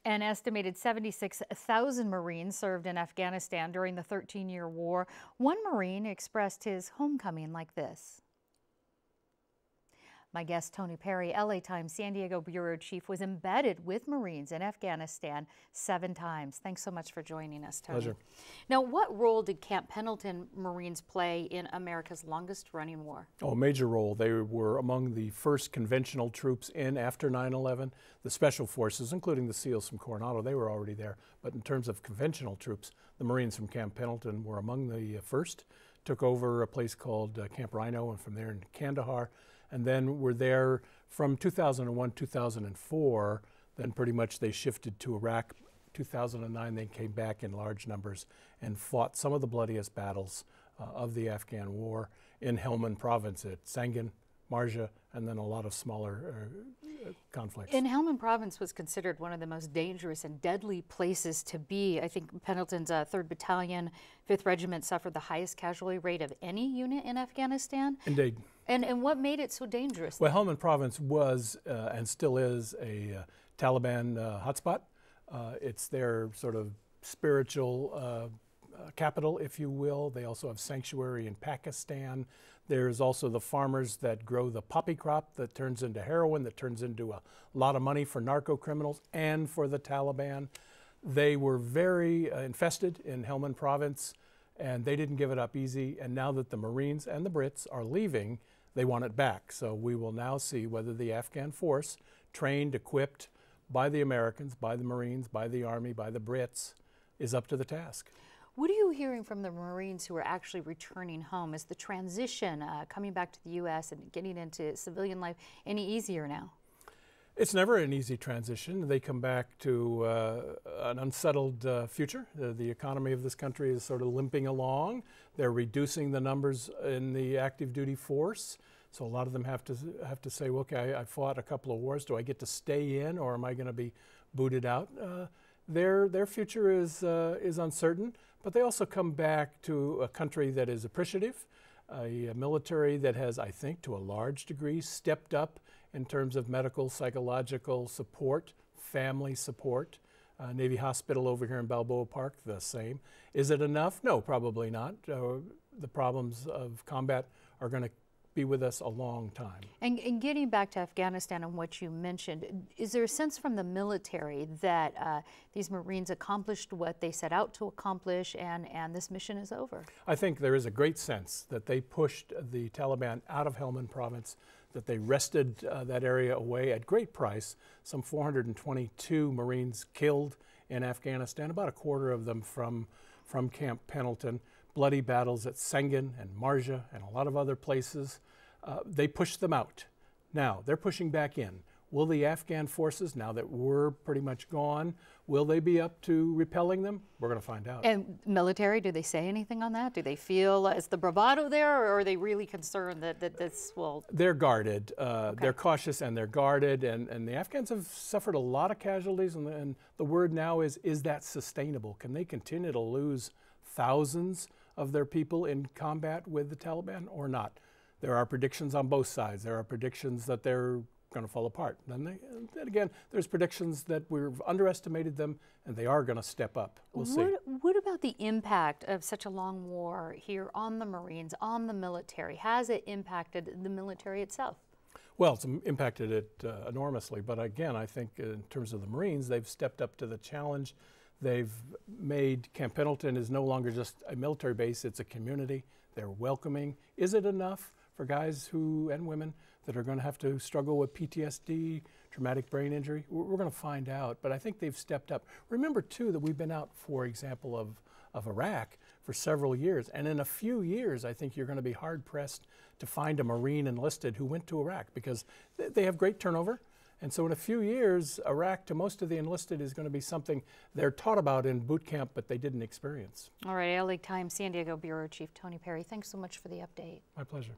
An estimated 76,000 Marines served in Afghanistan during the 13-year war. One Marine expressed his homecoming like this. My guest, Tony Perry, LA Times San Diego Bureau Chief, was embedded with Marines in Afghanistan 7 times. Thanks so much for joining us, Tony. Pleasure. Now, what role did Camp Pendleton Marines play in America's longest-running war? Oh, a major role. They were among the first conventional troops in after 9/11. The special forces, including the SEALs from Coronado, they were already there. But in terms of conventional troops, the Marines from Camp Pendleton were among the first. Took over a place called Camp Rhino, and from there in Kandahar. And then were there from 2001, 2004. Then pretty much they shifted to Iraq. 2009, they came back in large numbers and fought some of the bloodiest battles of the Afghan war in Helmand province at Sangin, Marja, and then a lot of smaller conflicts. And Helmand province was considered one of the most dangerous and deadly places to be. I think Pendleton's 3rd Battalion, 5th Regiment suffered the highest casualty rate of any unit in Afghanistan. Indeed. And what made it so dangerous? Well, Helmand province was and still is a Taliban hotspot. It's their sort of spiritual capital, if you will. They also have sanctuary in Pakistan. There's also the farmers that grow the poppy crop that turns into heroin, that turns into a lot of money for narco criminals and for the Taliban. They were very infested in Helmand province, and they didn't give it up easy. And now that the Marines and the Brits are leaving, they want it back. So we will now see whether the Afghan force, trained, equipped by the Americans, by the Marines, by the Army, by the Brits, is up to the task. What are you hearing from the Marines who are actually returning home? Is the transition coming back to the U.S. and getting into civilian life any easier now? It's never an easy transition. They come back to an unsettled future. The economy of this country is sort of limping along. They're reducing the numbers in the active duty force. So a lot of them have to say, okay, I fought a couple of wars. Do I get to stay in, or am I going to be booted out? Their future is uncertain, but they also come back to a country that is appreciative, a military that has, I think, to a large degree, stepped up in terms of medical, psychological support, family support. Navy Hospital over here in Balboa Park, the same. Is it enough? No, probably not. The problems of combat are going to be with us a long time. And getting back to Afghanistan and what you mentioned, is there a sense from the military that these Marines accomplished what they set out to accomplish and this mission is over? I think there is a great sense that they pushed the Taliban out of Helmand province, that they wrested that area away at great price. Some 422 Marines killed in Afghanistan, about a quarter of them from Camp Pendleton. Bloody battles at Sangin and Marja and a lot of other places. They pushed them out. Now they're pushing back in. Will the Afghan forces, now that we're pretty much gone, will they be up to repelling them? We're going to find out. And military, do they say anything on that? Do they feel is the bravado there, or are they really concerned that this will? They're guarded. Okay. They're cautious and they're guarded, and the Afghans have suffered a lot of casualties, and the word now is that sustainable? Can they continue to lose thousands of their people in combat with the Taliban or not? There are predictions on both sides. There are predictions that they're going to fall apart. Then again, there's predictions that we've underestimated them and they are going to step up. We'll see. What about the impact of such a long war here on the Marines, on the military? Has it impacted the military itself? Well, it's impacted it enormously. But again, I think in terms of the Marines, they've stepped up to the challenge. They've made Camp Pendleton is no longer just a military base, it's a community. They're welcoming. Is it enough for guys and women that are going to have to struggle with PTSD, traumatic brain injury? We're going to find out, but I think they've stepped up. Remember, too, that we've been out, for example, of Iraq for several years, and in a few years, I think you're going to be hard-pressed to find a Marine enlisted who went to Iraq because they have great turnover. And so in a few years, Iraq, to most of the enlisted, is going to be something they're taught about in boot camp, but they didn't experience. All right, LA Times San Diego Bureau Chief Tony Perry, thanks so much for the update. My pleasure.